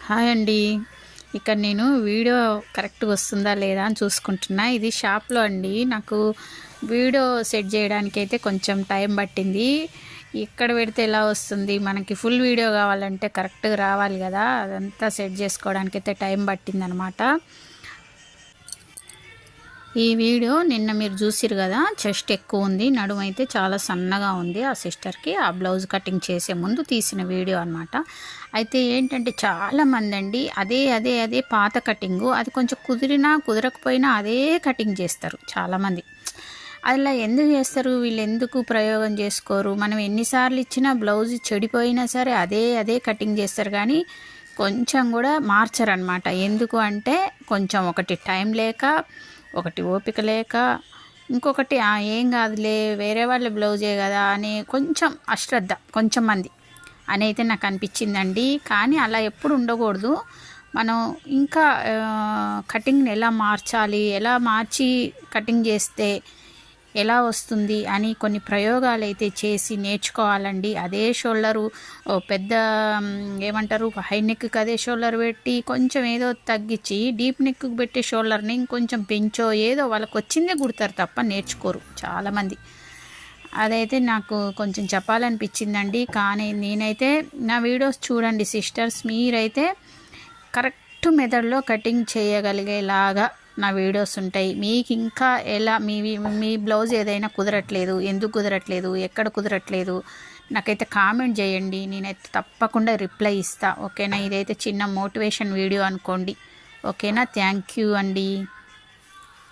Hi అండి. ఇక్కడ నేను వీడియో కరెక్ట్‌గా వస్తుందా లేదా అని చూసుకుంటున్నా. ఇది షాప్‌లో అండి. నాకు వీడియో సెట్ చేయడానికైతే కొంచెం టైం పట్టింది. ఎక్కడ పెడితే ఎలా వస్తుంది? మనకి ఫుల్ వీడియో కావాలంటే కరెక్ట్‌గా రావాలి కదా! అదంతా సెట్ చేసుకోవడానికైతే టైం పట్టిందనమాట. ఈ వీడియో నిన్న మీరు చూసిరు కదా, చెస్ట్ ఎక్కువ ఉంది, నడుము అయితే చాలా సన్నగా ఉంది. ఆ సిస్టర్కి ఆ బ్లౌజ్ కటింగ్ చేసే ముందు తీసిన వీడియో అనమాట. అయితే ఏంటంటే చాలామంది అండి అదే అదే అదే పాత కటింగు, అది కొంచెం కుదిరినా కుదరకపోయినా అదే కటింగ్ చేస్తారు చాలామంది. అలా ఎందుకు చేస్తారు? వీళ్ళు ఎందుకు ప్రయోగం చేసుకోరు? మనం ఎన్నిసార్లు ఇచ్చినా బ్లౌజ్ చెడిపోయినా సరే అదే అదే కటింగ్ చేస్తారు, కానీ కొంచెం కూడా మార్చరనమాట. ఎందుకు అంటే కొంచెం ఒకటి టైం లేక, ఒకటి ఓపిక లేక, ఇంకొకటి ఏం కాదులే వేరే వాళ్ళ బ్లౌజే కదా అని కొంచెం అశ్రద్ధ కొంచెం మంది అని అయితే నాకు అనిపించిందండి. కానీ అలా ఎప్పుడు ఉండకూడదు. మనం ఇంకా కటింగ్ని ఎలా మార్చాలి, ఎలా మార్చి కటింగ్ చేస్తే ఎలా వస్తుంది అని కొన్ని ప్రయోగాలు అయితే చేసి నేర్చుకోవాలండి. అదే షోల్డరు పెద్ద ఏమంటారు హై నెక్కి అదే షోల్డర్ పెట్టి కొంచెం ఏదో తగ్గించి డీప్ నెక్కి పెట్టే షోల్డర్ని ఇంకొంచెం పెంచో ఏదో వాళ్ళకి వచ్చిందే కుడతారు తప్ప నేర్చుకోరు చాలామంది. అదైతే నాకు కొంచెం చెప్పాలనిపించిందండి. కానీ నేనైతే నా వీడియోస్ చూడండి సిస్టర్స్, మీరైతే కరెక్ట్ మెథడ్లో కటింగ్ చేయగలిగేలాగా నా వీడియోస్ ఉంటాయి. మీకు ఇంకా ఎలా మీ బ్లౌజ్ ఏదైనా కుదరట్లేదు, ఎందుకు కుదరట్లేదు, ఎక్కడ కుదరట్లేదు నాకైతే కామెంట్ చేయండి. నేనైతే తప్పకుండా రిప్లై ఇస్తా. ఓకేనా? ఇదైతే చిన్న మోటివేషన్ వీడియో అనుకోండి. ఓకేనా? థ్యాంక్ యూ అండి.